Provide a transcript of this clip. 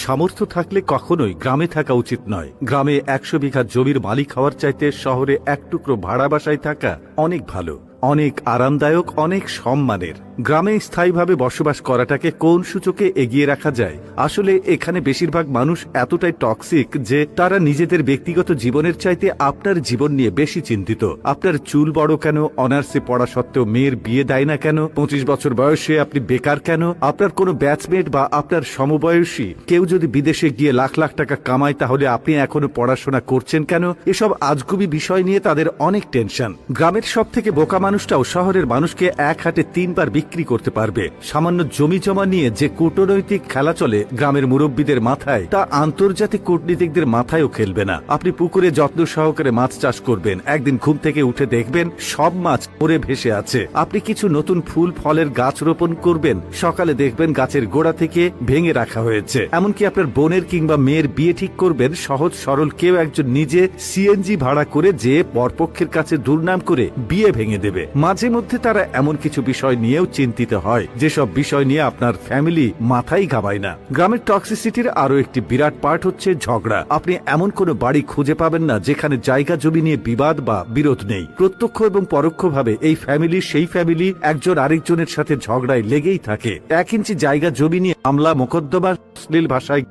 সামর্থ্য থাকলে কখনোই গ্রামে থাকা উচিত নয়। গ্রামে 100 বিঘা জমির মালিক হওয়ার চাইতে শহরে এক টুকরো ভাড়া বাসায় থাকা অনেক ভালো, অনেক আরামদায়ক, অনেক সম্মানের। গ্রামে স্থায়ীভাবে বসবাস করাটাকে কোন সূচকে এগিয়ে রাখা যায়? আসলে এখানে বেশিরভাগ মানুষ এতটাই টক্সিক যে তারা নিজেদের ব্যক্তিগত জীবনের চাইতে আপনার জীবন নিয়ে বেশি চিন্তিত। আপনার চুল বড় কেন, অনার্সে পড়া সত্ত্বেও মেয়ের বিয়ে দেয় না কেন, 25 বছর বয়সে আপনি বেকার কেন, আপনার কোনো ব্যাচমেট বা আপনার সমবয়সী কেউ যদি বিদেশে গিয়ে লাখ লাখ টাকা কামায় তাহলে আপনি এখনো পড়াশোনা করছেন কেন, এসব আজগুবি বিষয় নিয়ে তাদের অনেক টেনশন। গ্রামের সব থেকে বোকা মানুষটাও শহরের মানুষকে এক হাতে 3 বার বিক্রি করতে পারবে। সামান্য জমি জমা নিয়ে যে কূটনৈতিক খেলা চলে গ্রামের মুরব্বীদের মাথায়, তা আন্তর্জাতিক কূটনীতিকদের মাথায়ও খেলবে না। আপনি পুকুরে যত্ন সহকারে মাছ চাষ করবেন, একদিন ঘুম থেকে উঠে দেখবেন সব মাছ মরে ভেসে আছে। আপনি কিছু নতুন ফুল ফলের গাছ রোপণ করবেন, সকালে দেখবেন গাছের গোড়া থেকে ভেঙে রাখা হয়েছে। এমনকি আপনার বোনের কিংবা মেয়ের বিয়ে ঠিক করবেন, সহজ সরল কেউ একজন নিজে সিএনজি ভাড়া করে যে বরপক্ষের কাছে দুর্নাম করে বিয়ে ভেঙে দেবে। মাঝে মধ্যে তারা এমন কিছু বিষয় নিয়েও চিন্তিত হয় যেসব বিষয় নিয়ে আপনার ফ্যামিলি মাথায় ঘামায় না। গ্রামের টক্সিসিটির আরো একটি বিরাট পার্ট হচ্ছে ঝগড়া। আপনি এমন কোনো বাড়ি খুঁজে পাবেন না যেখানে জায়গা জমি নিয়ে বিবাদ বা বিরোধ নেই। প্রত্যক্ষ এবং পরোক্ষভাবে এই ফ্যামিলি সেই ফ্যামিলি একজন আরেকজনের সাথে ঝগড়ায় লেগেই থাকে। 1 ইঞ্চি জায়গা জমি নিয়ে মামলা মোকদ্দমা, অশ্লীল ভাষায়